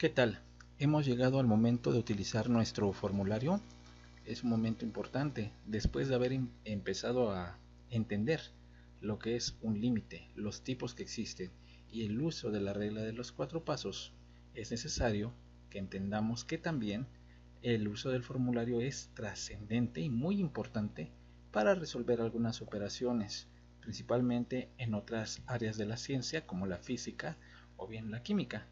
¿Qué tal? Hemos llegado al momento de utilizar nuestro formulario. Es un momento importante después de haber empezado a entender lo que es un límite, los tipos que existen y el uso de la regla de los 4 pasos. Es necesario que entendamos que también el uso del formulario es trascendente y muy importante para resolver algunas operaciones, principalmente en otras áreas de la ciencia como la física o bien la química.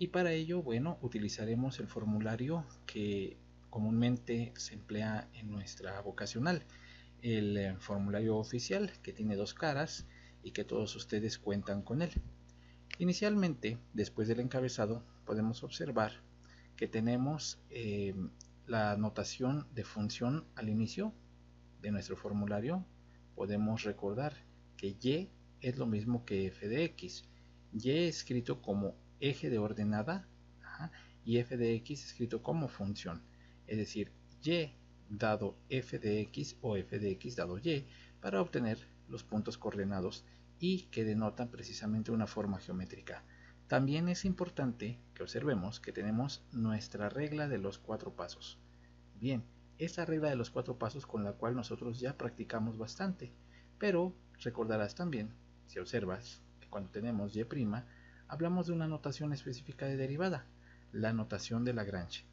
Y para ello, bueno, utilizaremos el formulario que comúnmente se emplea en nuestra vocacional, el formulario oficial que tiene 2 caras y que todos ustedes cuentan con él. Inicialmente, después del encabezado, podemos observar que tenemos la notación de función al inicio de nuestro formulario. Podemos recordar que y es lo mismo que f de x. Y escrito como eje de ordenada y f de x escrito como función. Es decir, y dado f de x o f de x dado y para obtener los puntos coordenados y que denotan precisamente una forma geométrica. También es importante que observemos que tenemos nuestra regla de los 4 pasos. Bien, esa regla de los 4 pasos con la cual nosotros ya practicamos bastante, pero recordarás también, si observas, que cuando tenemos y', hablamos de una notación específica de derivada, la notación de Lagrange,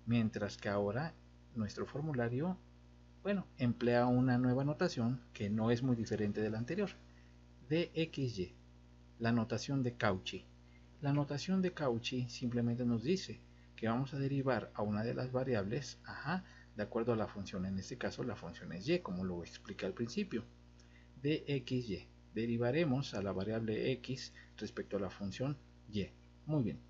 mientras que ahora nuestro formulario, bueno, emplea una nueva notación que no es muy diferente de la anterior, dxy, la notación de Cauchy. La notación de Cauchy simplemente nos dice que vamos a derivar a una de las variables, de acuerdo a la función, en este caso la función es y, como lo expliqué al principio, dxy. Derivaremos a la variable x respecto a la función y. Muy bien.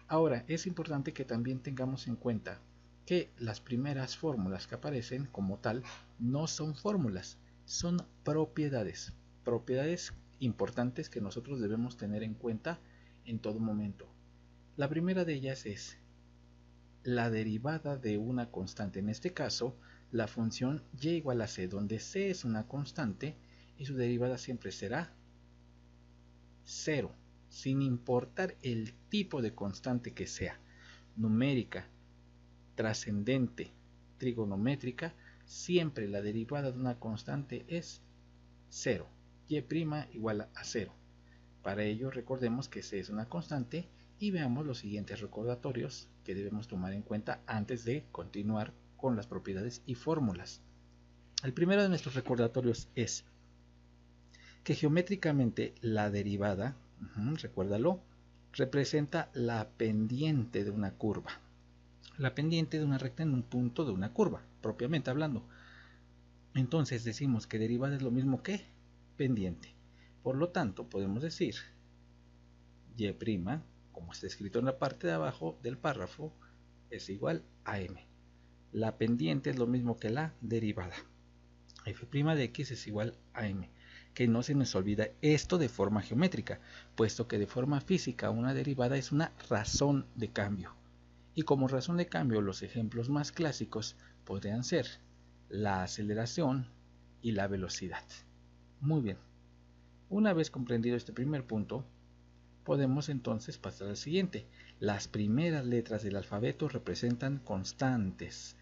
Ahora, es importante que también tengamos en cuenta que las primeras fórmulas que aparecen como tal no son fórmulas, son propiedades. Propiedades importantes que nosotros debemos tener en cuenta en todo momento. La primera de ellas es la derivada de una constante, en este caso la función y igual a c, donde c es una constante y su derivada siempre será 0, sin importar el tipo de constante que sea, numérica, trascendente, trigonométrica, siempre la derivada de una constante es 0, y' igual a 0. Para ello recordemos que c es una constante y veamos los siguientes recordatorios que debemos tomar en cuenta antes de continuar con las propiedades y fórmulas. El primero de nuestros recordatorios es que geométricamente la derivada, recuérdalo, representa la pendiente de una curva. La pendiente de una recta en un punto de una curva, propiamente hablando. Entonces decimos que derivada es lo mismo que pendiente. Por lo tanto, podemos decir y', como está escrito en la parte de abajo del párrafo, es igual a m. La pendiente es lo mismo que la derivada. F' de x es igual a m. Que no se nos olvida esto de forma geométrica, puesto que de forma física una derivada es una razón de cambio. Y como razón de cambio, los ejemplos más clásicos podrían ser la aceleración y la velocidad. Muy bien. Una vez comprendido este primer punto, podemos entonces pasar al siguiente. Las primeras letras del alfabeto representan constantes.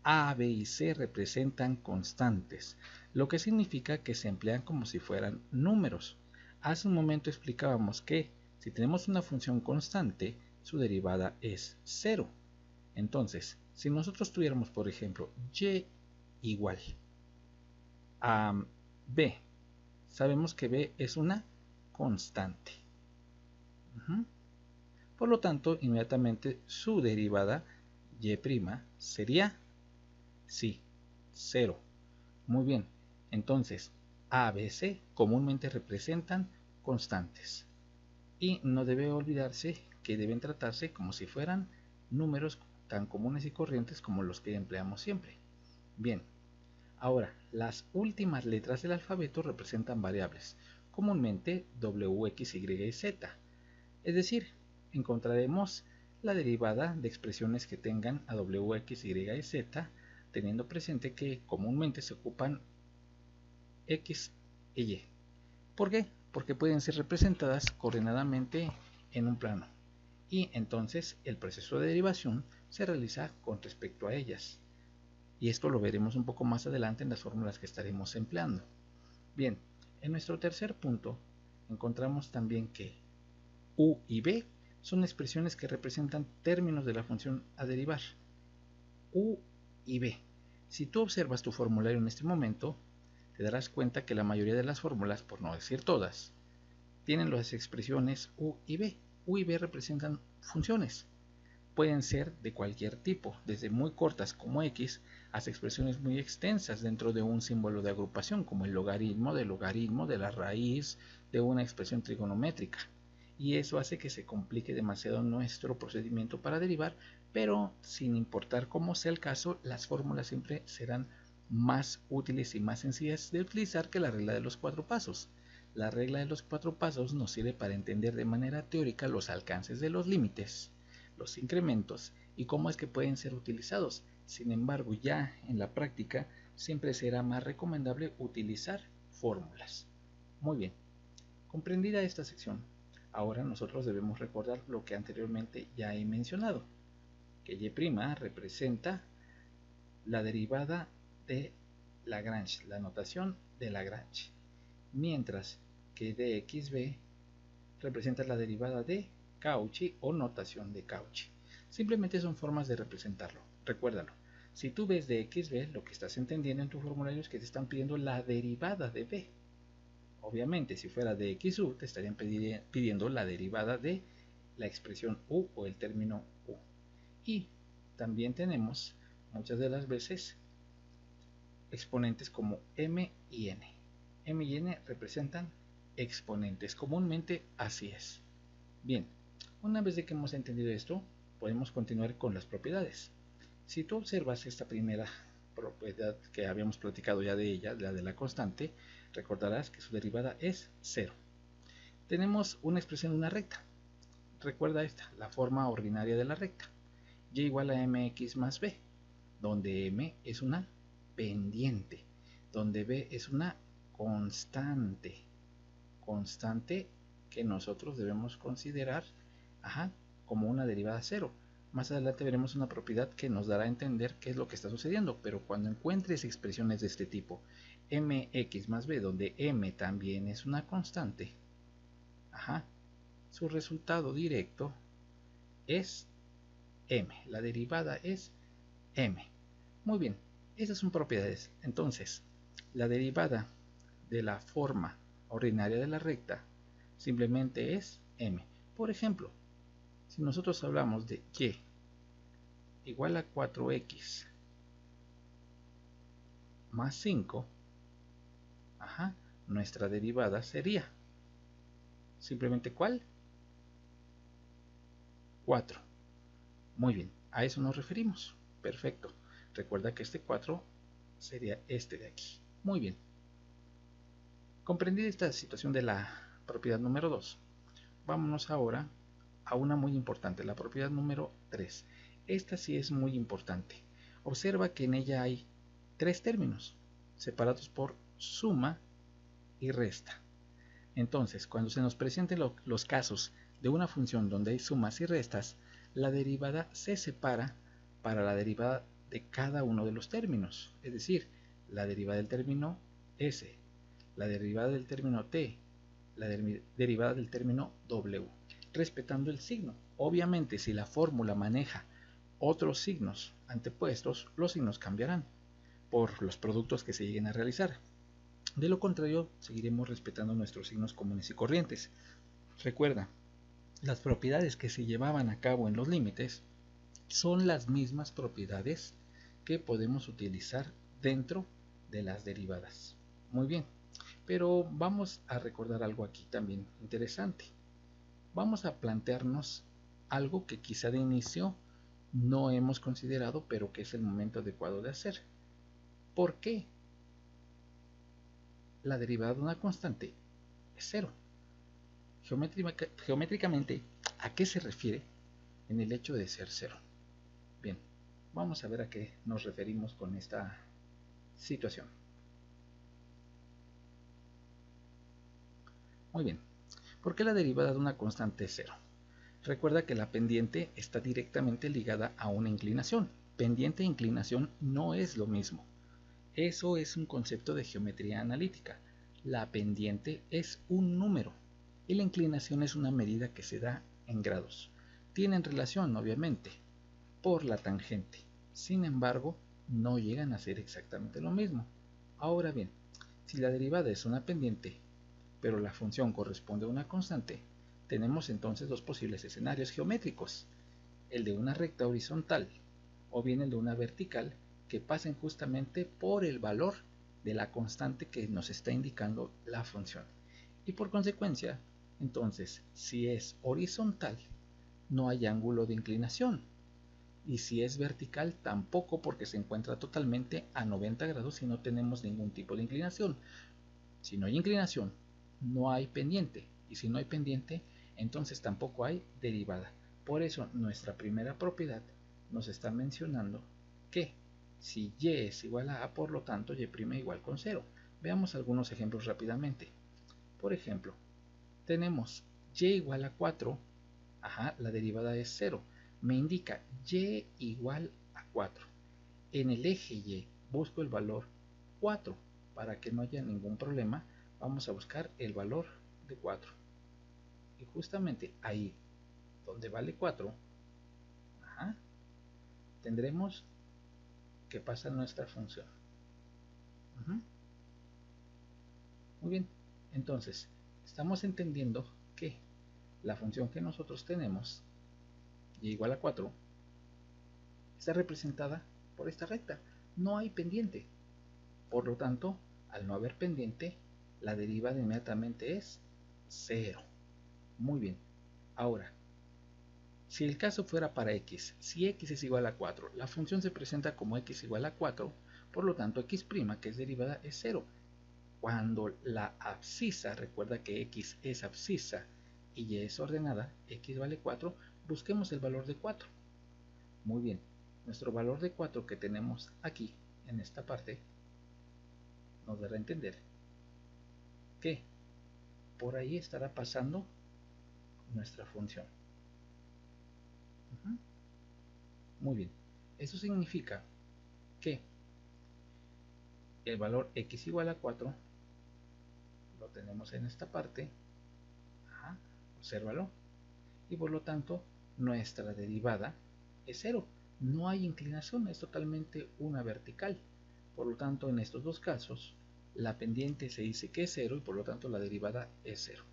A, B y C representan constantes, lo que significa que se emplean como si fueran números. Hace un momento explicábamos que si tenemos una función constante, su derivada es 0. Entonces, si nosotros tuviéramos, por ejemplo, y igual a b, sabemos que b es una constante. Por lo tanto, inmediatamente su derivada y' sería, sí, 0. Muy bien, entonces a, b, c comúnmente representan constantes. Y no debe olvidarse que deben tratarse como si fueran números tan comunes y corrientes como los que empleamos siempre. Bien, ahora las últimas letras del alfabeto representan variables, comúnmente w, x, y y z. Es decir, encontraremos la derivada de expresiones que tengan a w, x, y y z, teniendo presente que comúnmente se ocupan x y y. ¿Por qué? Porque pueden ser representadas coordinadamente en un plano. y entonces el proceso de derivación se realiza con respecto a ellas. Y esto lo veremos un poco más adelante en las fórmulas que estaremos empleando. Bien, en nuestro tercer punto encontramos también que u y b son expresiones que representan términos de la función a derivar. U y b. Si tú observas tu formulario en este momento, te darás cuenta que la mayoría de las fórmulas, por no decir todas, tienen las expresiones u y b. U y b representan funciones. Pueden ser de cualquier tipo, desde muy cortas como x hasta expresiones muy extensas dentro de un símbolo de agrupación, como el logaritmo de la raíz de una expresión trigonométrica. Y eso hace que se complique demasiado nuestro procedimiento para derivar, pero sin importar cómo sea el caso, las fórmulas siempre serán más útiles y más sencillas de utilizar que la regla de los 4 pasos. La regla de los 4 pasos nos sirve para entender de manera teórica los alcances de los límites, los incrementos y cómo es que pueden ser utilizados. Sin embargo, ya en la práctica siempre será más recomendable utilizar fórmulas. Muy bien, comprendida esta sección, ahora nosotros debemos recordar lo que anteriormente ya he mencionado, que y' representa la derivada de Lagrange, la notación de Lagrange, mientras que dxb representa la derivada de Cauchy o notación de Cauchy. Simplemente son formas de representarlo. Recuérdalo. Si tú ves de xb, lo que estás entendiendo en tu formulario es que te están pidiendo la derivada de b. Obviamente, si fuera de xu, te estarían pidiendo la derivada de la expresión u o el término u. Y también tenemos muchas de las veces exponentes como m y n. M y n representan exponentes. Comúnmente así es. Bien, una vez de que hemos entendido esto, podemos continuar con las propiedades. Si tú observas esta primera propiedad que habíamos platicado ya de ella, la de la constante, recordarás que su derivada es 0. Tenemos una expresión de una recta. Recuerda esta, la forma ordinaria de la recta. Y igual a mx más b, donde m es una pendiente, donde b es una constante. Constante que nosotros debemos considerar como una derivada cero. Más adelante veremos una propiedad que nos dará a entender qué es lo que está sucediendo, pero cuando encuentres expresiones de este tipo, mx más b, donde m también es una constante, su resultado directo es m, la derivada es m. Muy bien, esas son propiedades. Entonces, la derivada de la forma ordinaria de la recta simplemente es m. Por ejemplo, si nosotros hablamos de y igual a 4x más 5, nuestra derivada sería simplemente ¿cuál? 4. Muy bien, a eso nos referimos. Perfecto. Recuerda que este 4 sería este de aquí. Muy bien. Comprendida esta situación de la propiedad número 2, vámonos ahora a una muy importante, la propiedad número 3. Esta sí es muy importante. Observa que en ella hay 3 términos separados por suma y resta. Entonces, cuando se nos presenten los casos de una función donde hay sumas y restas, la derivada se separa para la derivada de cada uno de los términos. Es decir, la derivada del término s, la derivada del término t, la derivada del término w, respetando el signo. Obviamente, si la fórmula maneja otros signos antepuestos, los signos cambiarán por los productos que se lleguen a realizar. De lo contrario, seguiremos respetando nuestros signos comunes y corrientes. Recuerda, las propiedades que se llevaban a cabo en los límites son las mismas propiedades que podemos utilizar dentro de las derivadas. Muy bien, pero vamos a recordar algo aquí también interesante. Vamos a plantearnos algo que quizá de inicio no hemos considerado, pero que es el momento adecuado de hacer. ¿Por qué la derivada de una constante es cero? Geométricamente, ¿a qué se refiere en el hecho de ser cero? Bien, vamos a ver a qué nos referimos con esta situación. Muy bien, ¿por qué la derivada de una constante es cero? Recuerda que la pendiente está directamente ligada a una inclinación. Pendiente e inclinación no es lo mismo. Eso es un concepto de geometría analítica. La pendiente es un número y la inclinación es una medida que se da en grados. Tienen relación, obviamente, por la tangente. Sin embargo, no llegan a ser exactamente lo mismo. Ahora bien, si la derivada es una pendiente, pero la función corresponde a una constante, tenemos entonces dos posibles escenarios geométricos, el de una recta horizontal o bien el de una vertical que pasen justamente por el valor de la constante que nos está indicando la función. Y por consecuencia, entonces, si es horizontal, no hay ángulo de inclinación. Y si es vertical, tampoco, porque se encuentra totalmente a 90 grados y no tenemos ningún tipo de inclinación. Si no hay inclinación, no hay pendiente. Y si no hay pendiente, entonces tampoco hay derivada. Por eso nuestra primera propiedad nos está mencionando que si y es igual a a, por lo tanto y' igual con 0. Veamos algunos ejemplos rápidamente. Por ejemplo, tenemos y igual a 4, la derivada es 0. Me indica y igual a 4. En el eje y busco el valor 4. Para que no haya ningún problema, vamos a buscar el valor de 4. Y justamente ahí, donde vale 4, tendremos que pasa nuestra función. Muy bien, entonces, estamos entendiendo que la función que nosotros tenemos, y igual a 4, está representada por esta recta. No hay pendiente. Por lo tanto, al no haber pendiente, la derivada inmediatamente es 0. Muy bien. Ahora, si el caso fuera para x, si x es igual a 4, la función se presenta como x igual a 4, por lo tanto x', que es derivada, es 0. Cuando la abscisa, recuerda que x es abscisa y y es ordenada, x vale 4, busquemos el valor de 4. Muy bien, nuestro valor de 4 que tenemos aquí, en esta parte, nos dará a entender que por ahí estará pasando nuestra función. Muy bien, eso significa que el valor x igual a 4 lo tenemos en esta parte, obsérvalo, y por lo tanto nuestra derivada es 0. No hay inclinación, es totalmente una vertical. Por lo tanto, en estos dos casos, la pendiente se dice que es 0 y por lo tanto la derivada es 0.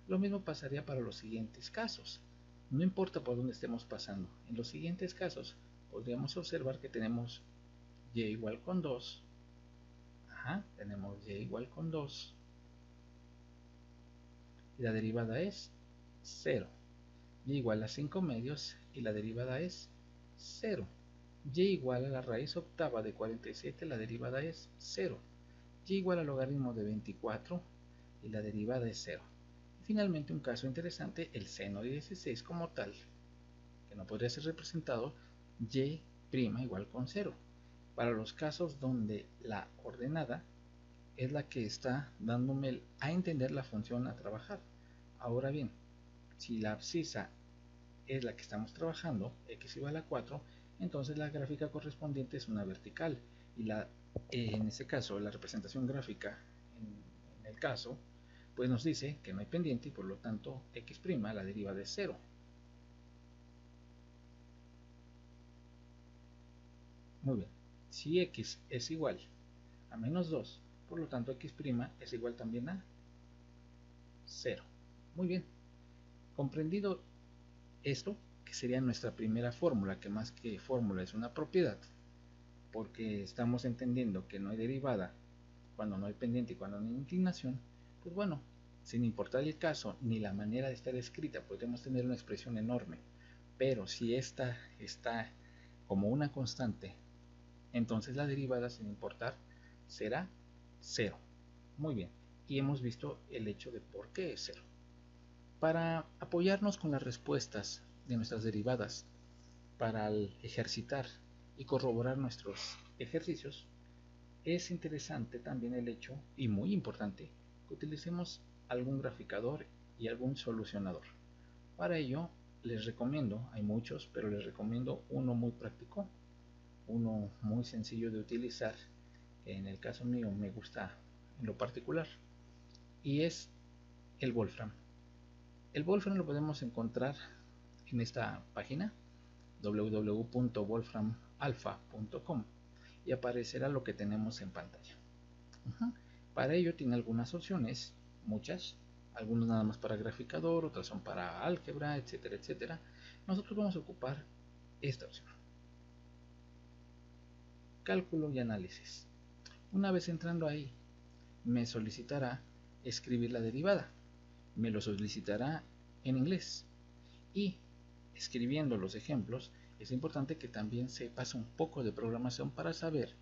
Lo mismo pasaría para los siguientes casos. No importa por dónde estemos pasando. En los siguientes casos podríamos observar que tenemos y igual con 2. Tenemos y igual con 2. Y la derivada es 0. Y igual a 5 medios y la derivada es 0. Y igual a la raíz octava de 47, la derivada es 0. Y igual al logaritmo de 24 y la derivada es 0. Y finalmente un caso interesante, el seno de 16 como tal, que no podría ser representado y' igual con 0. Para los casos donde la ordenada es la que está dándome a entender la función a trabajar. Ahora bien, si la abscisa es la que estamos trabajando, x igual a 4, entonces la gráfica correspondiente es una vertical. Y en este caso, la representación gráfica, en el caso, pues nos dice que no hay pendiente y por lo tanto x', la derivada de 0. Muy bien, si x es igual a menos 2, por lo tanto x' es igual también a 0. Muy bien, comprendido esto, que sería nuestra primera fórmula, que más que fórmula es una propiedad, porque estamos entendiendo que no hay derivada cuando no hay pendiente y cuando no hay inclinación, pues bueno, sin importar el caso ni la manera de estar escrita, podemos tener una expresión enorme, pero si esta está como una constante, entonces la derivada, sin importar, será 0. Muy bien, y hemos visto el hecho de por qué es 0. Para apoyarnos con las respuestas de nuestras derivadas, para ejercitar y corroborar nuestros ejercicios, es interesante también el hecho, y muy importante, que utilicemos algún graficador y algún solucionador. Para ello, les recomiendo, hay muchos, pero les recomiendo uno muy práctico, uno muy sencillo de utilizar, que en el caso mío me gusta en lo particular, y es el Wolfram. El Wolfram lo podemos encontrar en esta página www.wolframalpha.com y aparecerá lo que tenemos en pantalla. Para ello tiene algunas opciones, muchas, algunas nada más para graficador, otras son para álgebra, etcétera, etcétera. Nosotros vamos a ocupar esta opción, cálculo y análisis. Una vez entrando ahí, me solicitará escribir la derivada, me lo solicitará en inglés, y escribiendo los ejemplos es importante que también sepas un poco de programación para saber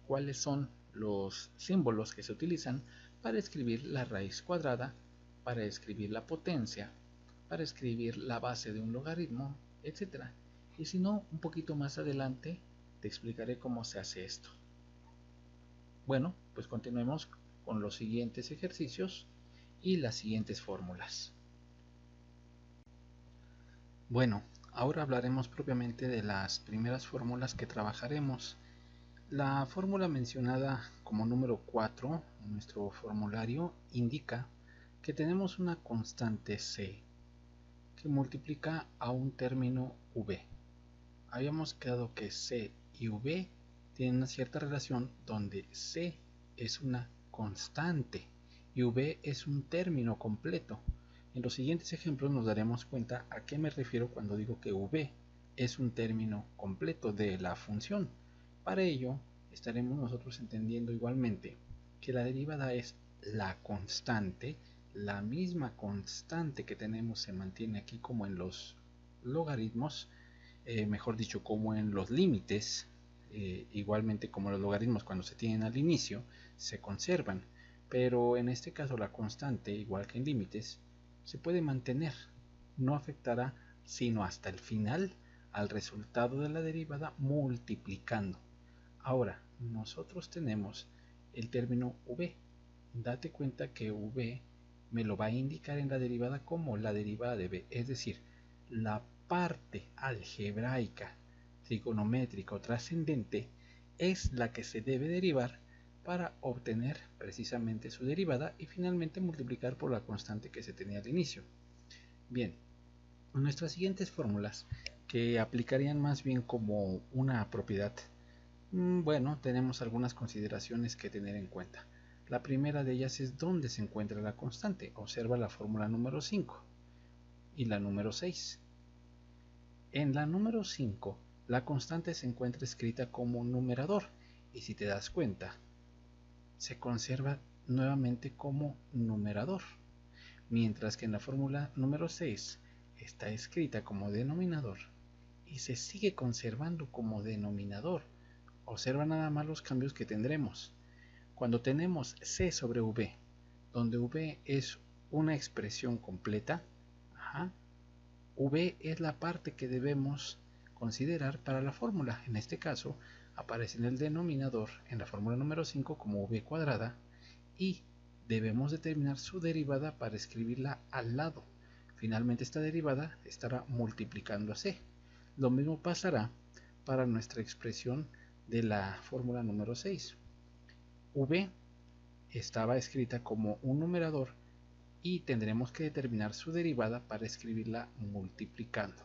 cuáles son los símbolos que se utilizan para escribir la raíz cuadrada, para escribir la potencia, para escribir la base de un logaritmo, etc. Y si no, un poquito más adelante te explicaré cómo se hace esto. Bueno, pues continuemos con los siguientes ejercicios y las siguientes fórmulas. Bueno, ahora hablaremos propiamente de las primeras fórmulas que trabajaremos. La fórmula mencionada como número 4 en nuestro formulario indica que tenemos una constante C que multiplica a un término V. Habíamos quedado que C y V tienen una cierta relación donde C es una constante y V es un término completo. En los siguientes ejemplos nos daremos cuenta a qué me refiero cuando digo que V es un término completo de la función. Para ello, estaremos nosotros entendiendo igualmente que la derivada es la constante, la misma constante que tenemos se mantiene aquí como en los logaritmos, mejor dicho, como en los límites, igualmente como los logaritmos cuando se tienen al inicio, se conservan, pero en este caso la constante, igual que en límites, se puede mantener, no afectará sino hasta el final al resultado de la derivada multiplicando. Ahora, nosotros tenemos el término v. Date cuenta que v me lo va a indicar en la derivada como la derivada de b, es decir, la parte algebraica, trigonométrica o trascendente es la que se debe derivar para obtener precisamente su derivada y finalmente multiplicar por la constante que se tenía al inicio. Bien, nuestras siguientes fórmulas, que aplicarían más bien como una propiedad, bueno, tenemos algunas consideraciones que tener en cuenta. La primera de ellas es dónde se encuentra la constante. Observa la fórmula número 5 y la número 6. En la número 5, la constante se encuentra escrita como un numerador y si te das cuenta, se conserva nuevamente como numerador, mientras que en la fórmula número 6 está escrita como denominador y se sigue conservando como denominador. Observa nada más los cambios que tendremos. Cuando tenemos C sobre V, donde V es una expresión completa, V es la parte que debemos considerar para la fórmula. En este caso, aparece en el denominador, en la fórmula número 5, como V cuadrada, y debemos determinar su derivada para escribirla al lado. Finalmente esta derivada estará multiplicando a C. Lo mismo pasará para nuestra expresión de la fórmula número 6. V estaba escrita como un numerador y tendremos que determinar su derivada para escribirla multiplicando.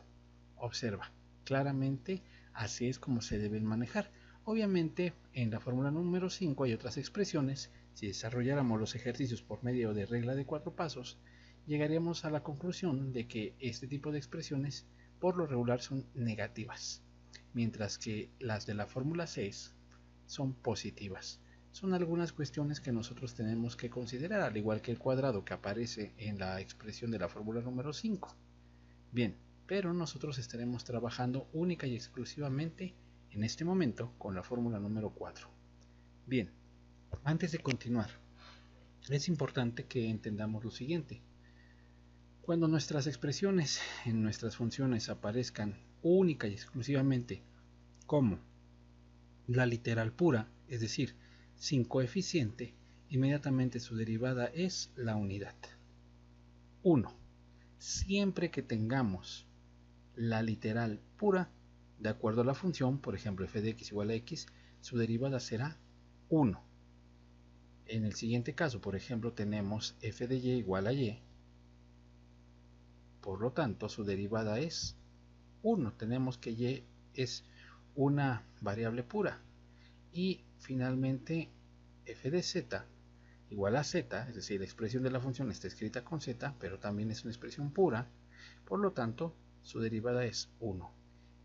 Observa, claramente así es como se deben manejar. Obviamente en la fórmula número 5 hay otras expresiones. Si desarrolláramos los ejercicios por medio de regla de 4 pasos, llegaríamos a la conclusión de que este tipo de expresiones por lo regular son negativas, mientras que las de la fórmula 6 son positivas. Son algunas cuestiones que nosotros tenemos que considerar, al igual que el cuadrado que aparece en la expresión de la fórmula número 5. Bien, pero nosotros estaremos trabajando única y exclusivamente en este momento con la fórmula número 4. Bien, antes de continuar, es importante que entendamos lo siguiente. Cuando nuestras expresiones en nuestras funciones aparezcan única y exclusivamente como la literal pura, es decir, sin coeficiente, inmediatamente su derivada es la unidad. 1. Siempre que tengamos la literal pura, de acuerdo a la función, por ejemplo, f de x igual a x, su derivada será 1. En el siguiente caso, por ejemplo, tenemos f de y igual a y, por lo tanto, su derivada es 1. Tenemos que y es una variable pura. Y finalmente, f de z igual a z, es decir, la expresión de la función está escrita con z, pero también es una expresión pura, por lo tanto, su derivada es 1.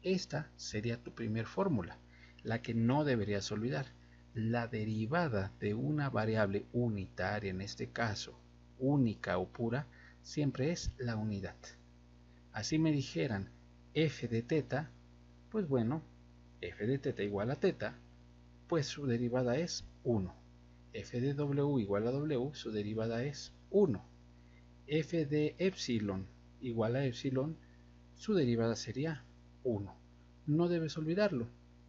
Esta sería tu primer fórmula, la que no deberías olvidar. La derivada de una variable unitaria, en este caso, única o pura, siempre es la unidad. Así me dijeran f de teta, pues bueno, f de teta igual a teta, pues su derivada es 1. F de w igual a w, su derivada es 1. F de epsilon igual a epsilon, su derivada sería 1. No debes olvidarlo,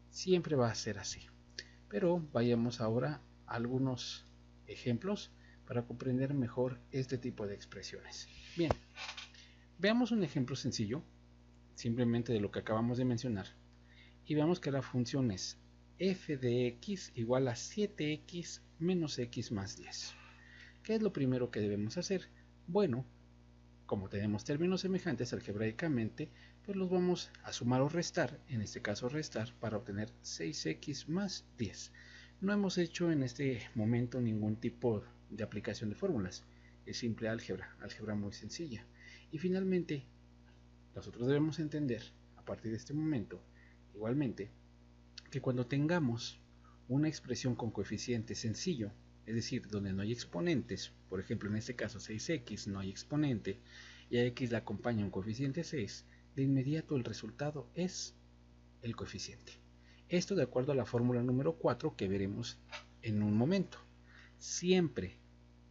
siempre va a ser así. Pero vayamos ahora a algunos ejemplos para comprender mejor este tipo de expresiones. Bien, veamos un ejemplo sencillo, simplemente de lo que acabamos de mencionar, y veamos que la función es f de x igual a 7x menos x más 10. ¿Qué es lo primero que debemos hacer? Bueno, como tenemos términos semejantes algebraicamente, pues los vamos a sumar o restar, en este caso restar, para obtener 6x más 10. No hemos hecho en este momento ningún tipo de aplicación de fórmulas, es simple álgebra, álgebra muy sencilla. Y finalmente, nosotros debemos entender, a partir de este momento, igualmente, que cuando tengamos una expresión con coeficiente sencillo, es decir, donde no hay exponentes, por ejemplo en este caso 6x no hay exponente y a x le acompaña un coeficiente 6, de inmediato el resultado es el coeficiente. Esto de acuerdo a la fórmula número 4 que veremos en un momento. Siempre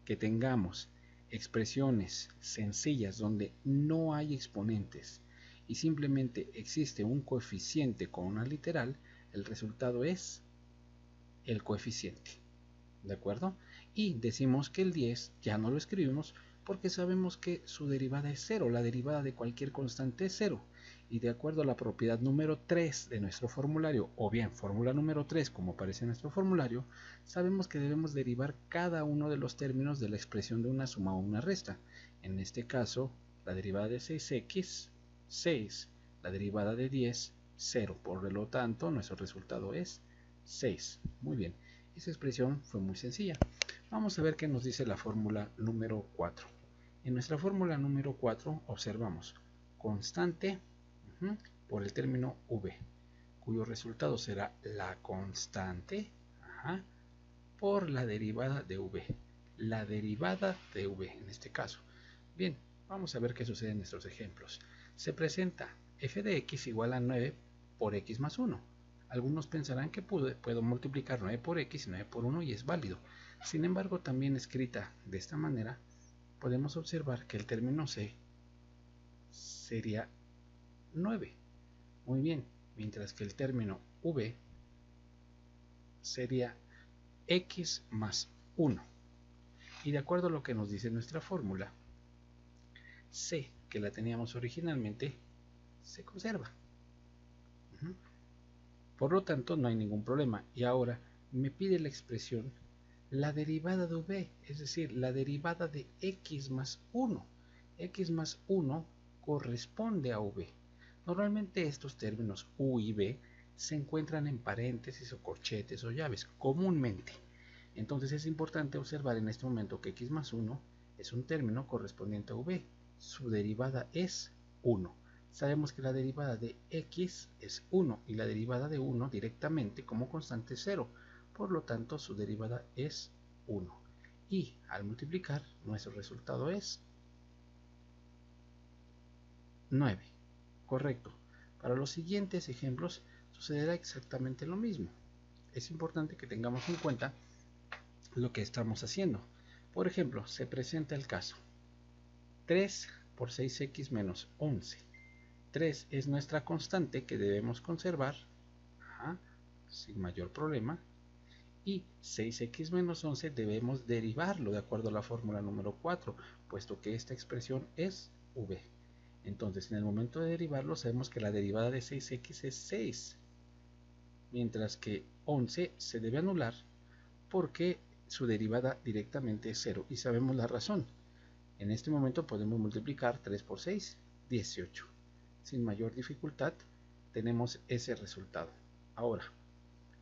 que tengamos expresiones sencillas donde no hay exponentes y simplemente existe un coeficiente con una literal, el resultado es el coeficiente. ¿De acuerdo? Y decimos que el 10 ya no lo escribimos porque sabemos que su derivada es 0, la derivada de cualquier constante es 0. Y de acuerdo a la propiedad número 3 de nuestro formulario, o bien fórmula número 3 como aparece en nuestro formulario, sabemos que debemos derivar cada uno de los términos de la expresión de una suma o una resta. En este caso, la derivada de 6x, 6, la derivada de 10, 0. Por lo tanto, nuestro resultado es 6. Muy bien. Esa expresión fue muy sencilla. Vamos a ver qué nos dice la fórmula número 4. En nuestra fórmula número 4 observamos constante por el término v, cuyo resultado será la constante por la derivada de v. La derivada de v en este caso. Bien, vamos a ver qué sucede en nuestros ejemplos. Se presenta f de x igual a 9 por x más 1. Algunos pensarán que puedo multiplicar 9 por x y 9 por 1 y es válido. Sin embargo, también escrita de esta manera, podemos observar que el término c sería 9. Muy bien, mientras que el término v sería x más 1. Y de acuerdo a lo que nos dice nuestra fórmula, c, que la teníamos originalmente, se conserva. Por lo tanto, no hay ningún problema. Y ahora me pide la expresión la derivada de v, es decir, la derivada de x más 1. X más 1 corresponde a v. Normalmente estos términos u y v se encuentran en paréntesis o corchetes o llaves, comúnmente. Entonces es importante observar en este momento que x más 1 es un término correspondiente a v. Su derivada es 1. Sabemos que la derivada de x es 1 y la derivada de 1 directamente como constante es 0. Por lo tanto, su derivada es 1. Y al multiplicar, nuestro resultado es 9. Correcto. Para los siguientes ejemplos sucederá exactamente lo mismo. Es importante que tengamos en cuenta lo que estamos haciendo. Por ejemplo, se presenta el caso 3 por 6x menos 11. 3 es nuestra constante que debemos conservar sin mayor problema. Y 6x menos 11 debemos derivarlo de acuerdo a la fórmula número 4, puesto que esta expresión es v. Entonces, en el momento de derivarlo, sabemos que la derivada de 6x es 6, mientras que 11 se debe anular porque su derivada directamente es 0, y sabemos la razón. En este momento podemos multiplicar 3 por 6, 18. Sin mayor dificultad tenemos ese resultado. Ahora,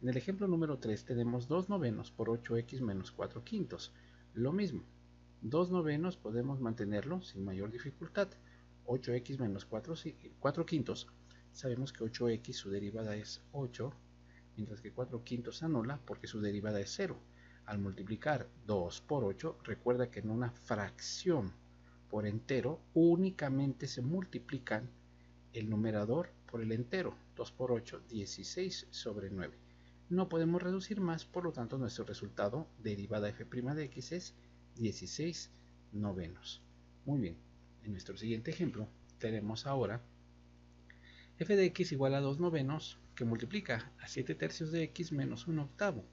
en el ejemplo número 3 tenemos 2 novenos por 8x menos 4 quintos. Lo mismo, 2 novenos podemos mantenerlo sin mayor dificultad. 8x menos 4 quintos, sabemos que 8x su derivada es 8, mientras que 4 quintos se anula porque su derivada es 0. Al multiplicar 2 por 8, recuerda que en una fracción por entero únicamente se multiplican el numerador por el entero. 2 por 8, 16 sobre 9. No podemos reducir más, por lo tanto nuestro resultado, derivada f' de x, es 16 novenos. Muy bien, en nuestro siguiente ejemplo tenemos ahora f de x igual a 2 novenos, que multiplica a 7 tercios de x menos 1 octavo.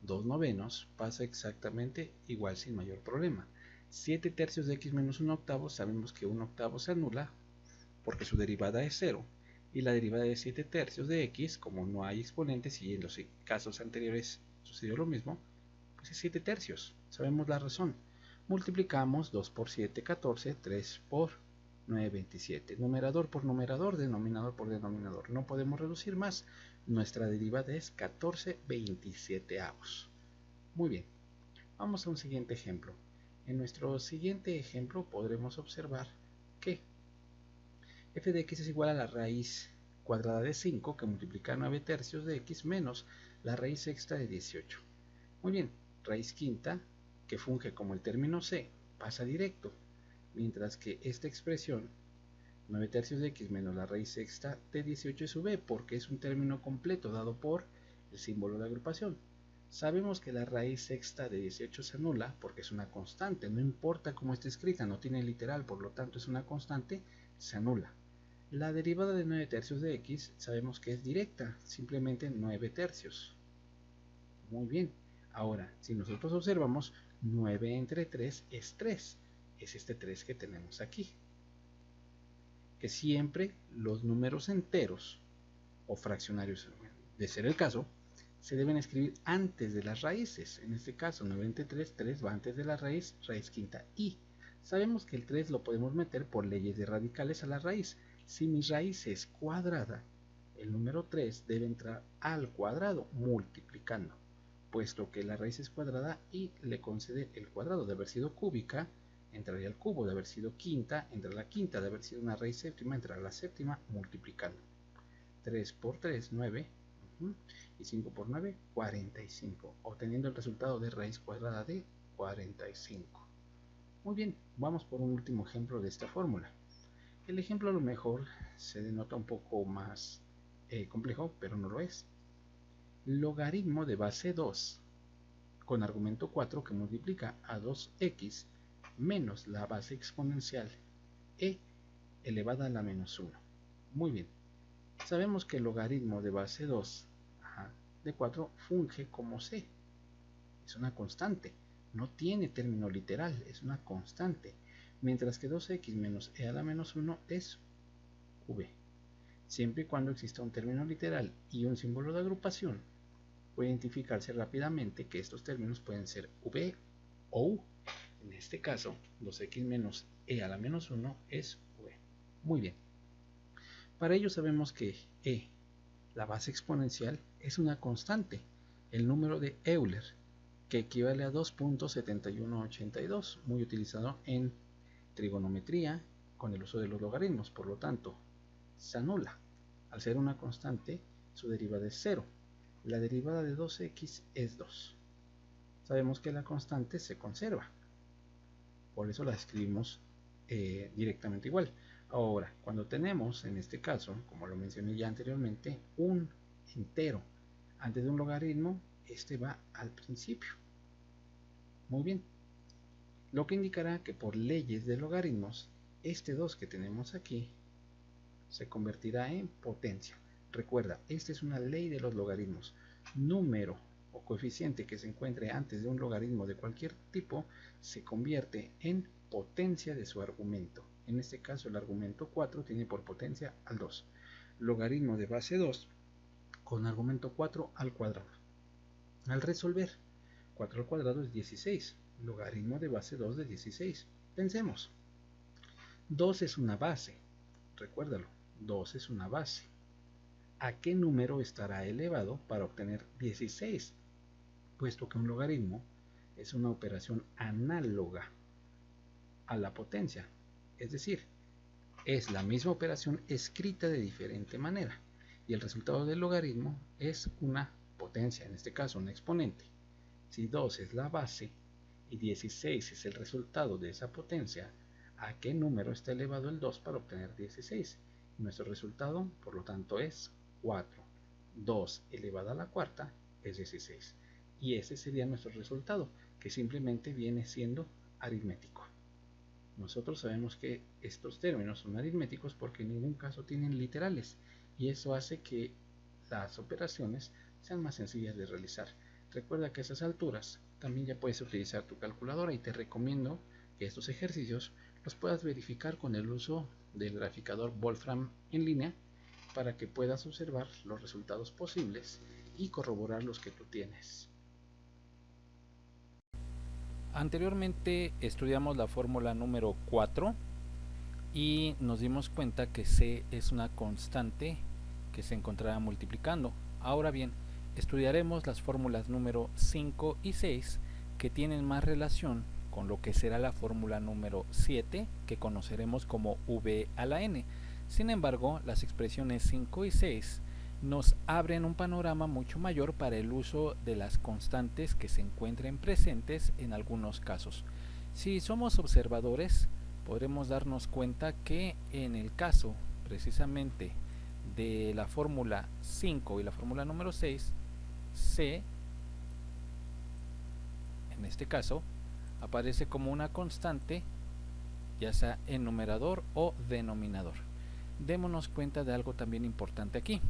2 novenos pasa exactamente igual sin mayor problema. 7 tercios de x menos 1 octavo, sabemos que 1 octavo se anula porque su derivada es 0, y la derivada de 7 tercios de x, como no hay exponentes y en los casos anteriores sucedió lo mismo, pues es 7 tercios. Sabemos la razón. Multiplicamos 2 por 7, 14, 3 por 9, 27. Numerador por numerador, denominador por denominador. No podemos reducir más. Nuestra derivada es 14 27avos. Muy bien. Vamos a un siguiente ejemplo. En nuestro siguiente ejemplo podremos observar que f de x es igual a la raíz cuadrada de 5 que multiplica 9 tercios de x menos la raíz sexta de 18. Muy bien, raíz quinta, que funge como el término c, pasa directo, mientras que esta expresión 9 tercios de x menos la raíz sexta de 18 es v, porque es un término completo dado por el símbolo de agrupación. Sabemos que la raíz sexta de 18 se anula porque es una constante, no importa cómo esté escrita, no tiene literal, por lo tanto es una constante, se anula. La derivada de 9 tercios de x sabemos que es directa, simplemente 9 tercios. Muy bien, ahora si nosotros observamos, 9 entre 3 es 3, es este 3 que tenemos aquí. Que siempre los números enteros o fraccionarios, de ser el caso, se deben escribir antes de las raíces. En este caso, 9 entre 3, 3 va antes de la raíz, raíz quinta y. Sabemos que el 3 lo podemos meter por leyes de radicales a la raíz. Si mi raíz es cuadrada, el número 3 debe entrar al cuadrado multiplicando, puesto que la raíz es cuadrada y le concede el cuadrado. De haber sido cúbica, entraría al cubo. De haber sido quinta, entra a la quinta. De haber sido una raíz séptima, entra a la séptima multiplicando. 3 por 3, 9, y 5 por 9, 45, obteniendo el resultado de raíz cuadrada de 45. Muy bien, vamos por un último ejemplo de esta fórmula. El ejemplo a lo mejor se denota un poco más complejo, pero no lo es. Logaritmo de base 2 con argumento 4 que multiplica a 2x menos la base exponencial e elevada a la menos 1. Muy bien, sabemos que el logaritmo de base 2 de 4 funge como c, es una constante, no tiene término literal, es una constante, mientras que 2x menos e a la menos 1 es v. Siempre y cuando exista un término literal y un símbolo de agrupación, puede identificarse rápidamente que estos términos pueden ser v o u. En este caso, 2x menos e a la menos 1 es v. Muy bien. Para ello sabemos que e, la base exponencial, es una constante, el número de Euler, que equivale a 2.7182, muy utilizado en trigonometría con el uso de los logaritmos. Por lo tanto, se anula. Al ser una constante, su derivada es 0. La derivada de 2x es 2. Sabemos que la constante se conserva, por eso la escribimos directamente igual. Ahora, cuando tenemos, en este caso, como lo mencioné ya anteriormente, un entero antes de un logaritmo, este va al principio. Muy bien. Lo que indicará que por leyes de logaritmos, este 2 que tenemos aquí se convertirá en potencia. Recuerda, esta es una ley de los logaritmos. Número o coeficiente que se encuentre antes de un logaritmo de cualquier tipo se convierte en potencia de su argumento. En este caso el argumento 4 tiene por potencia al 2. Logaritmo de base 2 con argumento 4 al cuadrado. Al resolver, 4 al cuadrado es 16. Logaritmo de base 2 de 16. Pensemos. 2 es una base. Recuérdalo, 2 es una base. ¿A qué número estará elevado para obtener 16? Puesto que un logaritmo es una operación análoga a la potencia. Es decir, es la misma operación escrita de diferente manera. Y el resultado del logaritmo es una potencia, en este caso un exponente. Si 2 es la base y 16 es el resultado de esa potencia, ¿a qué número está elevado el 2 para obtener 16? Nuestro resultado, por lo tanto, es 4. 2 elevado a la cuarta es 16. Y ese sería nuestro resultado, que simplemente viene siendo aritmético. Nosotros sabemos que estos términos son aritméticos porque en ningún caso tienen literales, y eso hace que las operaciones sean más sencillas de realizar. Recuerda que a esas alturas también ya puedes utilizar tu calculadora, y te recomiendo que estos ejercicios los puedas verificar con el uso del graficador Wolfram en línea, para que puedas observar los resultados posibles y corroborar los que tú tienes. Anteriormente estudiamos la fórmula número 4 y nos dimos cuenta que C es una constante que se encontrará multiplicando. Ahora bien, estudiaremos las fórmulas número 5 y 6, que tienen más relación con lo que será la fórmula número 7, que conoceremos como v a la n. Sin embargo, las expresiones 5 y 6 nos abren un panorama mucho mayor para el uso de las constantes que se encuentren presentes en algunos casos. Si somos observadores, podremos darnos cuenta que en el caso precisamente de la fórmula 5 y la fórmula número 6, C, en este caso, aparece como una constante, ya sea en numerador o denominador. Démonos cuenta de algo también importante aquí.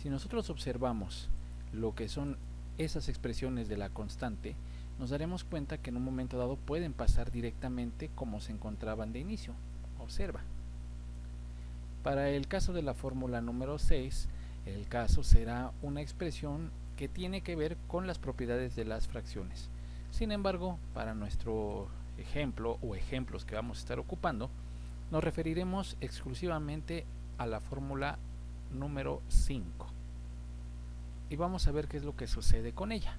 Si nosotros observamos lo que son esas expresiones de la constante, nos daremos cuenta que en un momento dado pueden pasar directamente como se encontraban de inicio. Observa. Para el caso de la fórmula número 6, el caso será una expresión que tiene que ver con las propiedades de las fracciones. Sin embargo, para nuestro ejemplo o ejemplos que vamos a estar ocupando, nos referiremos exclusivamente a la fórmula número 5. Y vamos a ver qué es lo que sucede con ella.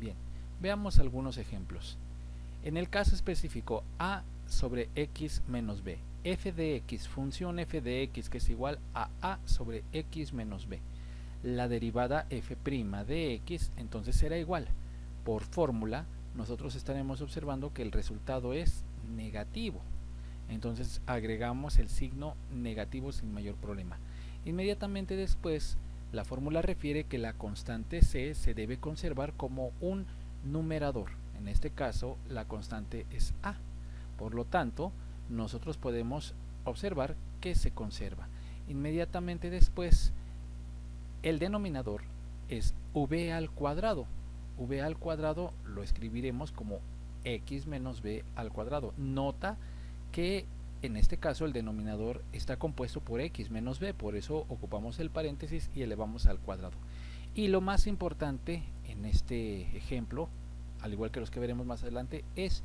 Bien, veamos algunos ejemplos. En el caso específico, a sobre x menos b, f de x, función f de x, que es igual a sobre x menos b. La derivada f' de x entonces será igual. Por fórmula, nosotros estaremos observando que el resultado es negativo. Entonces agregamos el signo negativo sin mayor problema. Inmediatamente después, la fórmula refiere que la constante c se debe conservar como un numerador. En este caso, la constante es a. Por lo tanto, nosotros podemos observar que se conserva. Inmediatamente después, el denominador es v al cuadrado. V al cuadrado lo escribiremos como x menos b al cuadrado. Nota que en este caso el denominador está compuesto por x menos b, por eso ocupamos el paréntesis y elevamos al cuadrado. Y lo más importante en este ejemplo, al igual que los que veremos más adelante, es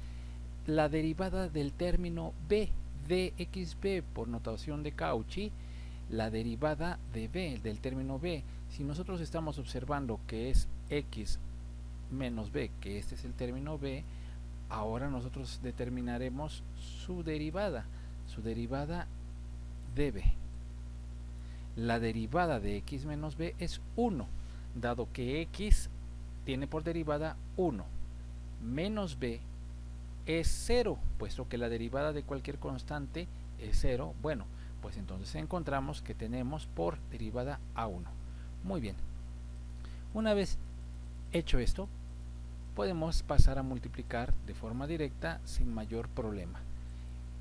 la derivada del término b, de xb, por notación de Cauchy, la derivada de b, del término b. Si nosotros estamos observando que es x menos b, que este es el término b, ahora nosotros determinaremos su derivada de b. La derivada de x menos b es 1, dado que x tiene por derivada 1, menos b es 0, puesto que la derivada de cualquier constante es 0. Bueno, pues entonces encontramos que tenemos por derivada a1. Muy bien. Una vez hecho esto, podemos pasar a multiplicar de forma directa sin mayor problema.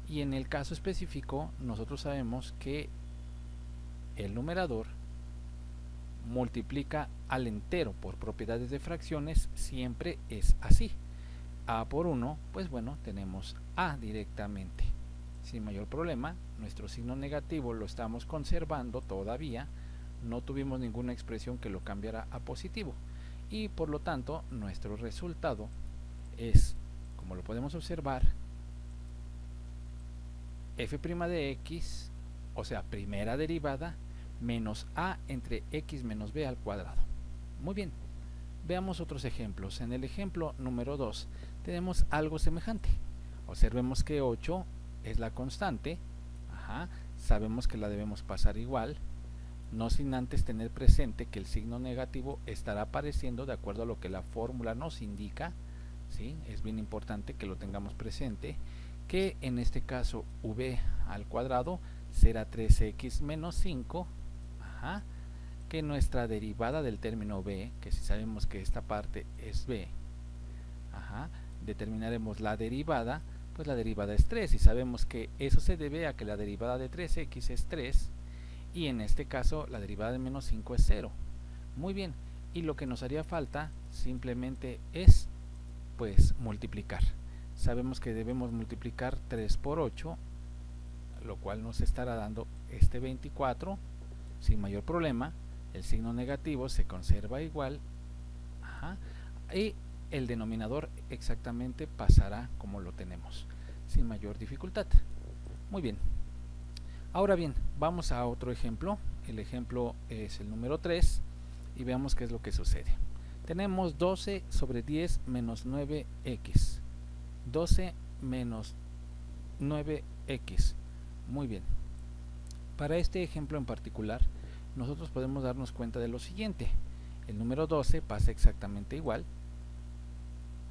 Y en el caso específico, nosotros sabemos que el numerador multiplica al entero. Por propiedades de fracciones siempre es así. A por 1, pues bueno, tenemos a directamente. sin mayor problema. Nuestro signo negativo lo estamos conservando todavía, no tuvimos ninguna expresión que lo cambiara a positivo, y por lo tanto nuestro resultado es, como lo podemos observar, f' de x, o sea, primera derivada, menos a entre x menos b al cuadrado. Muy bien, veamos otros ejemplos. En el ejemplo número 2 tenemos algo semejante. Observemos que 8 es la constante, sabemos que la debemos pasar igual, no sin antes tener presente que el signo negativo estará apareciendo de acuerdo a lo que la fórmula nos indica, ¿sí? Es bien importante que lo tengamos presente, que en este caso v al cuadrado será 3x menos 5, que nuestra derivada del término b, que si sabemos que esta parte es b, determinaremos la derivada, pues la derivada es 3, y sabemos que eso se debe a que la derivada de 3x es 3, y en este caso la derivada de menos 5 es 0. Muy bien, y lo que nos haría falta simplemente es pues multiplicar. Sabemos que debemos multiplicar 3 por 8, lo cual nos estará dando este 24 sin mayor problema. El signo negativo se conserva igual, y el denominador exactamente pasará como lo tenemos, sin mayor dificultad. Muy bien, ahora bien, vamos a otro ejemplo. El ejemplo es el número 3 y veamos qué es lo que sucede. Tenemos 12 sobre 10 menos 9x. 12 menos 9x. Muy bien. Para este ejemplo en particular, nosotros podemos darnos cuenta de lo siguiente. El número 12 pasa exactamente igual.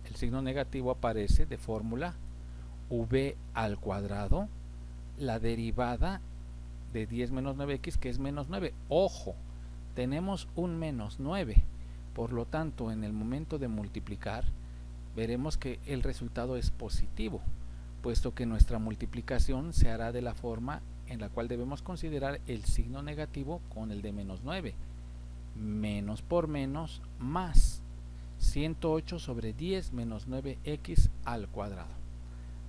El signo negativo aparece de fórmula v al cuadrado, la derivada de 10 menos 9x, que es menos 9. Ojo, tenemos un menos 9. Por lo tanto, en el momento de multiplicar, veremos que el resultado es positivo, puesto que nuestra multiplicación se hará de la forma en la cual debemos considerar el signo negativo con el de menos 9. Menos por menos más 108 sobre 10 menos 9x al cuadrado.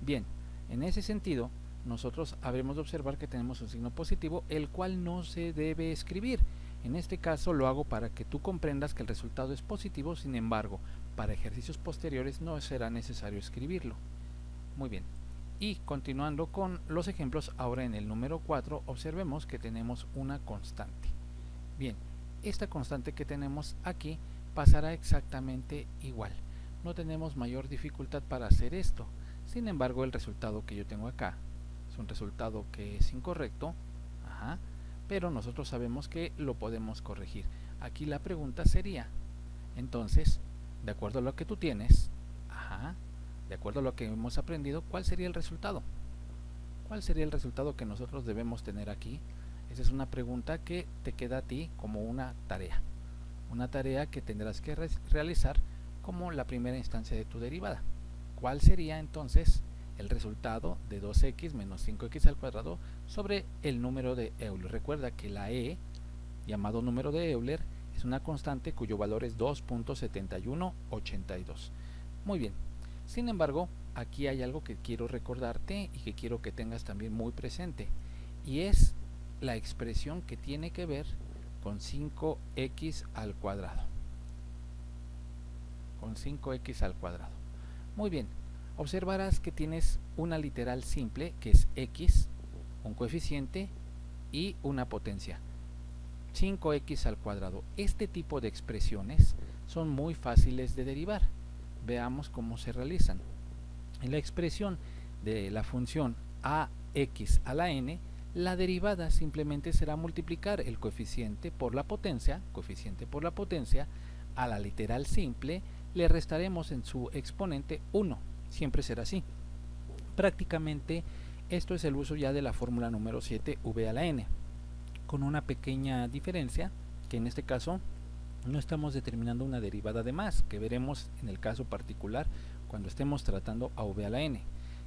Bien, en ese sentido, nosotros habremos de observar que tenemos un signo positivo, el cual no se debe escribir. En este caso lo hago para que tú comprendas que el resultado es positivo, sin embargo, para ejercicios posteriores no será necesario escribirlo. Muy bien. Y continuando con los ejemplos, ahora en el número 4 observemos que tenemos una constante. Bien, esta constante que tenemos aquí pasará exactamente igual. No tenemos mayor dificultad para hacer esto. Sin embargo, el resultado que yo tengo acá es un resultado que es incorrecto, pero nosotros sabemos que lo podemos corregir. Aquí la pregunta sería, entonces, de acuerdo a lo que tú tienes, de acuerdo a lo que hemos aprendido, ¿cuál sería el resultado? ¿Cuál sería el resultado que nosotros debemos tener aquí? Esa es una pregunta que te queda a ti como una tarea que tendrás que realizar como la primera instancia de tu derivada. ¿Cuál sería entonces el resultado de 2x menos 5x al cuadrado sobre el número de Euler? Recuerda que la e, llamado número de Euler, es una constante cuyo valor es 2.7182. Muy bien. Sin embargo, aquí hay algo que quiero recordarte y que quiero que tengas también muy presente, y es la expresión que tiene que ver con 5x al cuadrado. Con 5x al cuadrado. Muy bien, observarás que tienes una literal simple que es x, un coeficiente y una potencia. 5x al cuadrado. Este tipo de expresiones son muy fáciles de derivar. Veamos cómo se realizan. En la expresión de la función ax a la n, la derivada simplemente será multiplicar el coeficiente por la potencia, a la literal simple le restaremos en su exponente 1, siempre será así. Prácticamente esto es el uso ya de la fórmula número 7 v a la n, con una pequeña diferencia, que en este caso no estamos determinando una derivada de más, que veremos en el caso particular cuando estemos tratando a v a la n.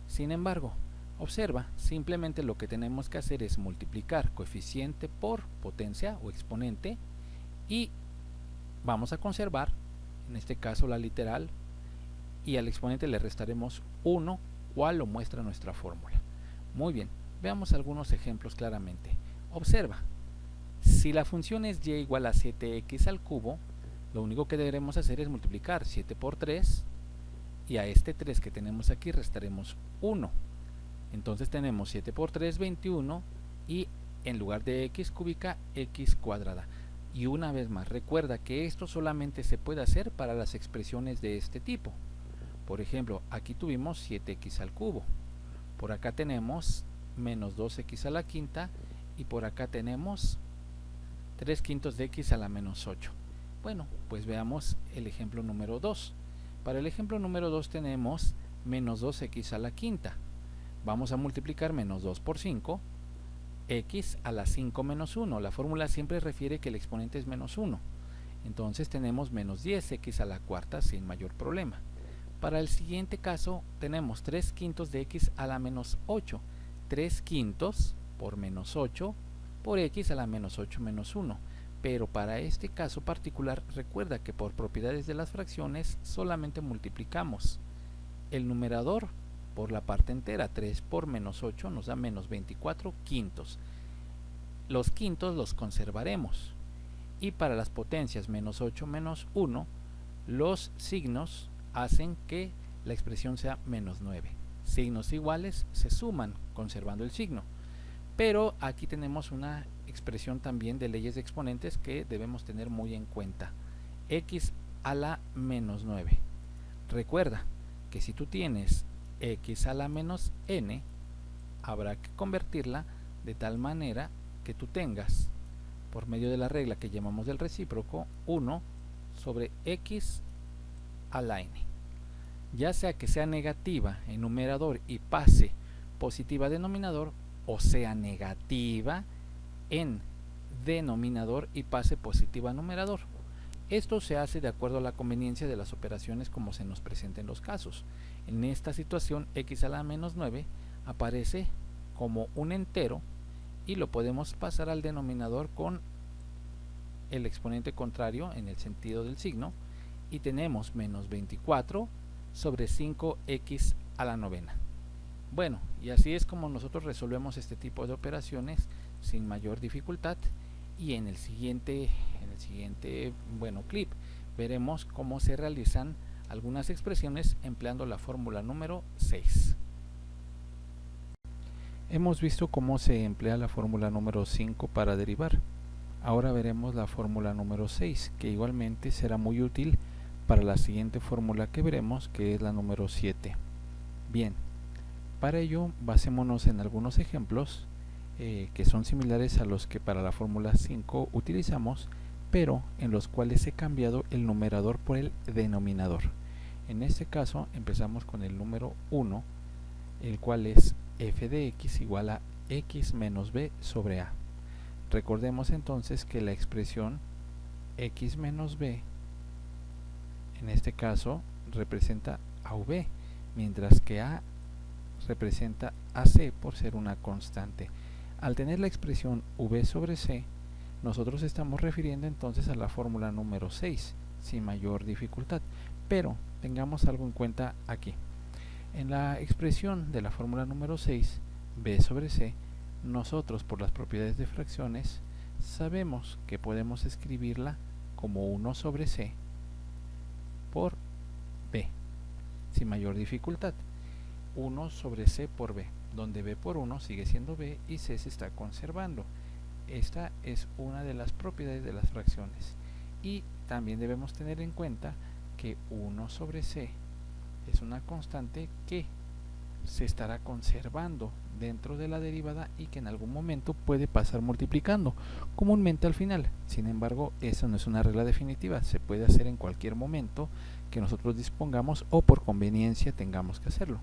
Sin embargo, observa, simplemente lo que tenemos que hacer es multiplicar coeficiente por potencia o exponente, y vamos a conservar, en este caso la literal, y al exponente le restaremos 1, cual lo muestra nuestra fórmula. Muy bien, veamos algunos ejemplos claramente. Observa, si la función es y igual a 7x al cubo, lo único que deberemos hacer es multiplicar 7 por 3 y a este 3 que tenemos aquí restaremos 1. Entonces tenemos 7 por 3, 21 y en lugar de x cúbica, x cuadrada. Y una vez más, recuerda que esto solamente se puede hacer para las expresiones de este tipo. Por ejemplo, aquí tuvimos 7x al cubo. Por acá tenemos menos 2x a la quinta y por acá tenemos 3 quintos de x a la menos 8. Bueno, pues veamos el ejemplo número 2. Para el ejemplo número 2 tenemos menos 2x a la quinta. Vamos a multiplicar menos 2 por 5, x a la 5 menos 1. La fórmula siempre refiere que el exponente es menos 1. Entonces tenemos menos 10x a la cuarta sin mayor problema. Para el siguiente caso tenemos 3 quintos de x a la menos 8. 3 quintos por menos 8 por x a la menos 8 menos 1. Pero para este caso particular recuerda que por propiedades de las fracciones solamente multiplicamos el numerador por la parte entera. 3 por menos 8 nos da menos 24 quintos. Los quintos los conservaremos. Y para las potencias menos 8 menos 1, los signos hacen que la expresión sea menos 9. Signos iguales se suman conservando el signo. Pero aquí tenemos una expresión también de leyes de exponentes que debemos tener muy en cuenta. X a la menos 9. Recuerda que si tú tienes x a la menos n, habrá que convertirla de tal manera que tú tengas, por medio de la regla que llamamos del recíproco, 1 sobre x a la n. Ya sea que sea negativa en numerador y pase positiva a denominador, o sea negativa en denominador y pase positiva a numerador. Esto se hace de acuerdo a la conveniencia de las operaciones como se nos presenten los casos. En esta situación, x a la menos 9 aparece como un entero y lo podemos pasar al denominador con el exponente contrario en el sentido del signo y tenemos menos 24 sobre 5x a la novena. Bueno, y así es como nosotros resolvemos este tipo de operaciones sin mayor dificultad, y en el siguiente clip veremos cómo se realizan algunas expresiones empleando la fórmula número 6. Hemos visto cómo se emplea la fórmula número 5 para derivar. Ahora veremos la fórmula número 6, que igualmente será muy útil para la siguiente fórmula que veremos, que es la número 7. Bien, para ello basémonos en algunos ejemplos que son similares a los que para la fórmula 5 utilizamos, pero en los cuales he cambiado el numerador por el denominador. En este caso empezamos con el número 1, el cual es f de x igual a x menos b sobre a. Recordemos entonces que la expresión x menos b en este caso representa a v, mientras que a representa a c por ser una constante. Al tener la expresión v sobre c, nosotros estamos refiriendo entonces a la fórmula número 6 sin mayor dificultad, pero tengamos algo en cuenta aquí. En la expresión de la fórmula número 6, b sobre c, nosotros por las propiedades de fracciones sabemos que podemos escribirla como 1 sobre c por b sin mayor dificultad. 1 sobre c por b, donde b por 1 sigue siendo b y c se está conservando. Esta es una de las propiedades de las fracciones. Y también debemos tener en cuenta que 1 sobre c es una constante que se estará conservando dentro de la derivada y que en algún momento puede pasar multiplicando, comúnmente al final. Sin embargo, esa no es una regla definitiva, se puede hacer en cualquier momento que nosotros dispongamos o por conveniencia tengamos que hacerlo.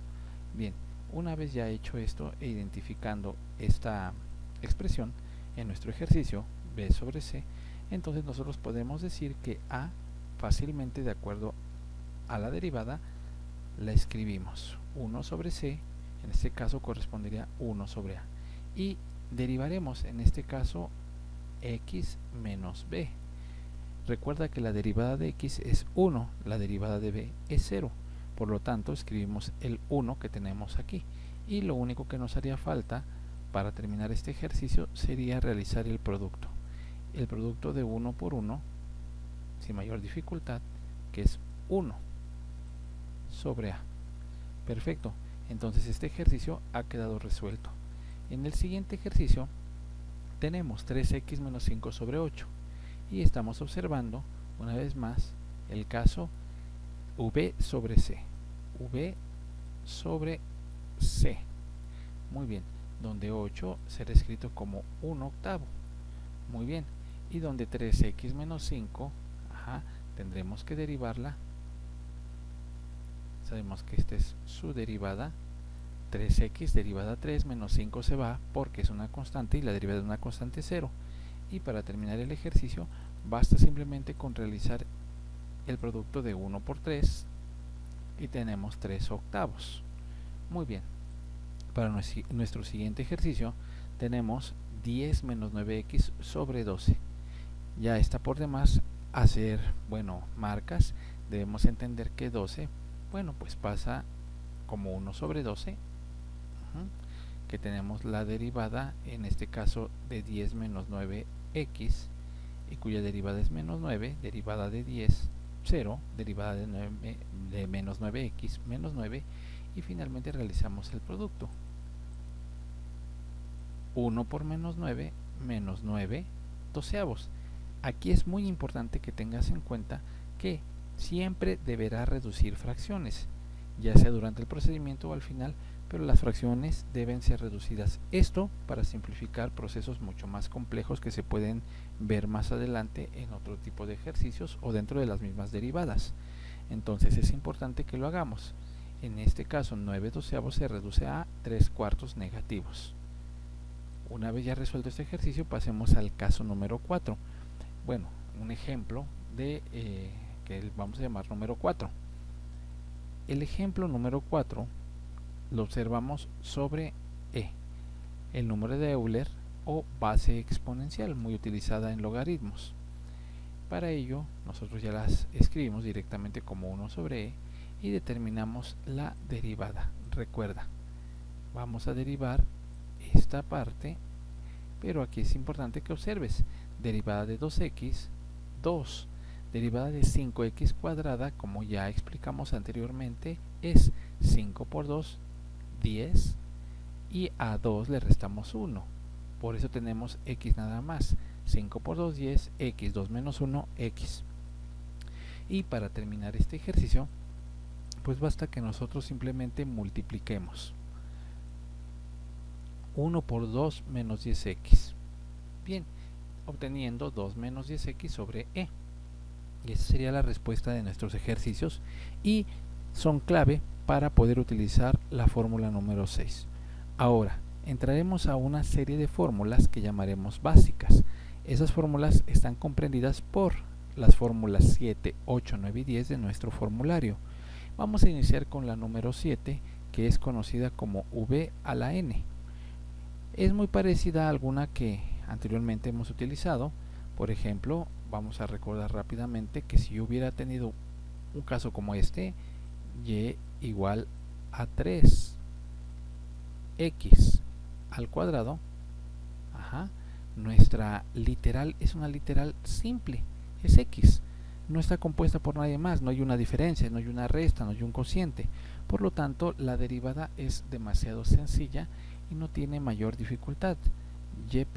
Bien, una vez ya hecho esto e identificando esta expresión en nuestro ejercicio b sobre c, entonces nosotros podemos decir que a fácilmente, de acuerdo a la derivada, la escribimos 1 sobre c, en este caso correspondería 1 sobre a, y derivaremos en este caso x menos b. Recuerda que la derivada de x es 1, la derivada de b es 0, por lo tanto escribimos el 1 que tenemos aquí, y lo único que nos haría falta para terminar este ejercicio sería realizar el producto de 1 por 1 sin mayor dificultad, que es 1 sobre a. Perfecto, entonces este ejercicio ha quedado resuelto. En el siguiente ejercicio tenemos 3x menos 5 sobre 8 y estamos observando una vez más el caso v sobre c. v sobre c. Muy bien, donde 8 será escrito como 1/8. Muy bien, y donde 3x menos 5, tendremos que derivarla. Sabemos que esta es su derivada. 3x derivada 3 menos 5 se va porque es una constante y la derivada de una constante 0. Y para terminar el ejercicio basta simplemente con realizar el producto de 1 por 3 y tenemos 3/8. Muy bien, para nuestro siguiente ejercicio tenemos 10 menos 9x sobre 12. Ya está por demás hacer, marcas. Debemos entender que 12, pues pasa como 1 sobre 12, que tenemos la derivada, en este caso de 10 menos 9x, y cuya derivada es menos 9, derivada de 10, 0, derivada de menos 9x, menos 9, y finalmente realizamos el producto. 1 por menos 9, menos 9 doceavos. Aquí es muy importante que tengas en cuenta que siempre deberás reducir fracciones, ya sea durante el procedimiento o al final, pero las fracciones deben ser reducidas. Esto para simplificar procesos mucho más complejos que se pueden ver más adelante en otro tipo de ejercicios o dentro de las mismas derivadas. Entonces es importante que lo hagamos. En este caso 9 doceavos se reduce a 3/4 negativos. Una vez ya resuelto este ejercicio, pasemos al caso número 4. Un ejemplo de que vamos a llamar número 4. El ejemplo número 4 lo observamos sobre e, el número de Euler o base exponencial, muy utilizada en logaritmos. Para ello nosotros ya las escribimos directamente como 1 sobre e y determinamos la derivada. Recuerda, vamos a derivar esta parte, pero aquí es importante que observes: derivada de 2x, 2. Derivada de 5x cuadrada, como ya explicamos anteriormente, es 5 por 2, 10, y a 2 le restamos 1. Por eso tenemos x nada más. 5 por 2, 10, x, 2 menos 1, x. Y para terminar este ejercicio, pues basta que nosotros simplemente multipliquemos. 1 por 2 menos 10x. Bien, obteniendo 2 menos 10x sobre e. Y esa sería la respuesta de nuestros ejercicios y son clave para poder utilizar la fórmula número 6. Ahora, entraremos a una serie de fórmulas que llamaremos básicas. Esas fórmulas están comprendidas por las fórmulas 7, 8, 9 y 10 de nuestro formulario. Vamos a iniciar con la número 7, que es conocida como v a la n. Es muy parecida a alguna que anteriormente hemos utilizado. Por ejemplo, vamos a recordar rápidamente que si yo hubiera tenido un caso como este, y igual a 3x al cuadrado, nuestra literal es una literal simple, es x, no está compuesta por nadie más, no hay una diferencia, no hay una resta, no hay un cociente. Por lo tanto, la derivada es demasiado sencilla y no tiene mayor dificultad. Y',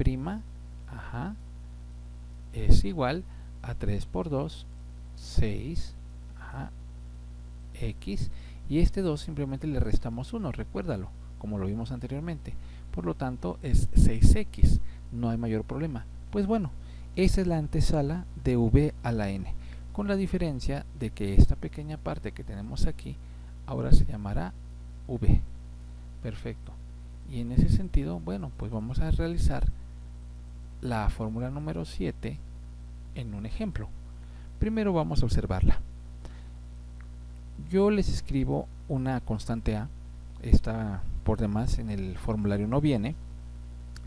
es igual a 3 por 2, 6, x, y este 2 simplemente le restamos 1, recuérdalo, como lo vimos anteriormente. Por lo tanto es 6x, no hay mayor problema. Pues esa es la antesala de v a la n, con la diferencia de que esta pequeña parte que tenemos aquí ahora se llamará v. Perfecto. Y en ese sentido, pues vamos a realizar la fórmula número 7 en un ejemplo. Primero vamos a observarla. Yo les escribo una constante a, esta por demás en el formulario no viene,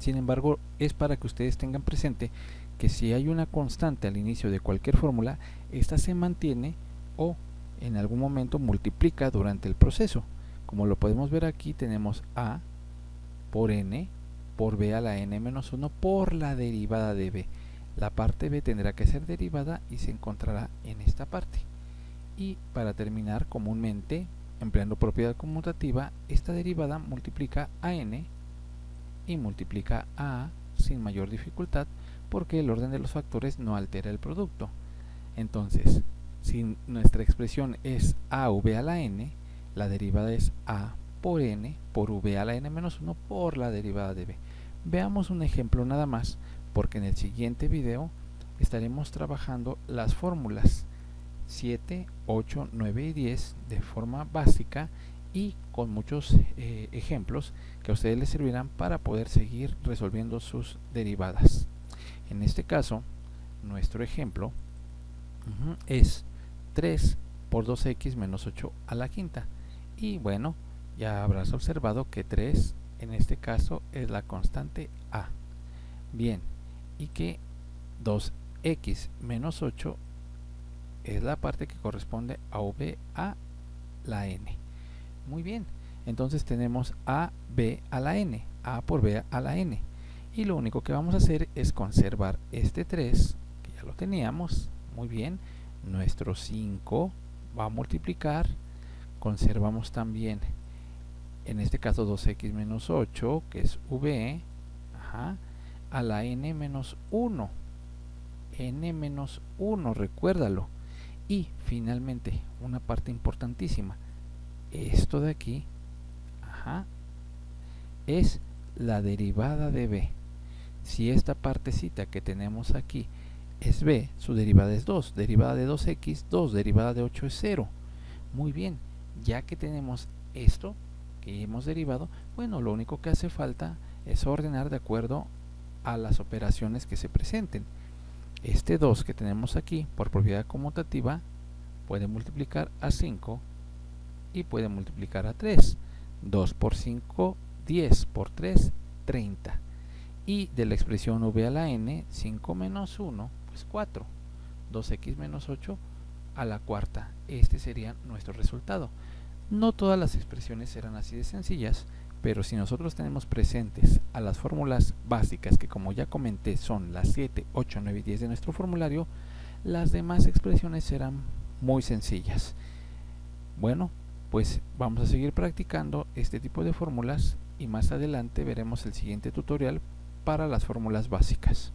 sin embargo es para que ustedes tengan presente que si hay una constante al inicio de cualquier fórmula, esta se mantiene o en algún momento multiplica durante el proceso. como lo podemos ver aquí, tenemos a por n por b a la n menos 1 por la derivada de b. La parte b tendrá que ser derivada y se encontrará en esta parte. Y para terminar, comúnmente, empleando propiedad conmutativa, esta derivada multiplica a n y multiplica a sin mayor dificultad, porque el orden de los factores no altera el producto. Entonces, si nuestra expresión es a v a la n, la derivada es a por n por v a la n menos 1 por la derivada de b. Veamos un ejemplo nada más, porque en el siguiente video estaremos trabajando las fórmulas 7, 8, 9 y 10 de forma básica y con muchos ejemplos que a ustedes les servirán para poder seguir resolviendo sus derivadas. En este caso, nuestro ejemplo es 3 por 2x menos 8 a la quinta. Y bueno, ya habrás observado que 3 en este caso es la constante a. Bien, y que 2x menos 8 es la parte que corresponde a v a la n. Muy bien, entonces tenemos a b a la n, a por b a la n. Y lo único que vamos a hacer es conservar este 3, que ya lo teníamos. Muy bien, nuestro 5 va a multiplicar, conservamos también, en este caso 2x menos 8, que es v, a la n menos 1, n menos 1, recuérdalo. Y finalmente, una parte importantísima, esto de aquí, es la derivada de b. Si esta partecita que tenemos aquí es b, su derivada es 2, derivada de 2x, 2, derivada de 8 es 0. Muy bien, ya que tenemos esto que hemos derivado, bueno, lo único que hace falta es ordenar de acuerdo a las operaciones que se presenten. Este 2 que tenemos aquí, por propiedad conmutativa, puede multiplicar a 5 y puede multiplicar a 3. 2 por 5, 10 por 3, 30. Y de la expresión v a la n, 5 menos 1, pues 4. 2x menos 8 a la cuarta. Este sería nuestro resultado. No todas las expresiones serán así de sencillas, pero si nosotros tenemos presentes a las fórmulas básicas, que como ya comenté son las 7, 8, 9 y 10 de nuestro formulario, las demás expresiones serán muy sencillas. Bueno, pues vamos a seguir practicando este tipo de fórmulas y más adelante veremos el siguiente tutorial para las fórmulas básicas.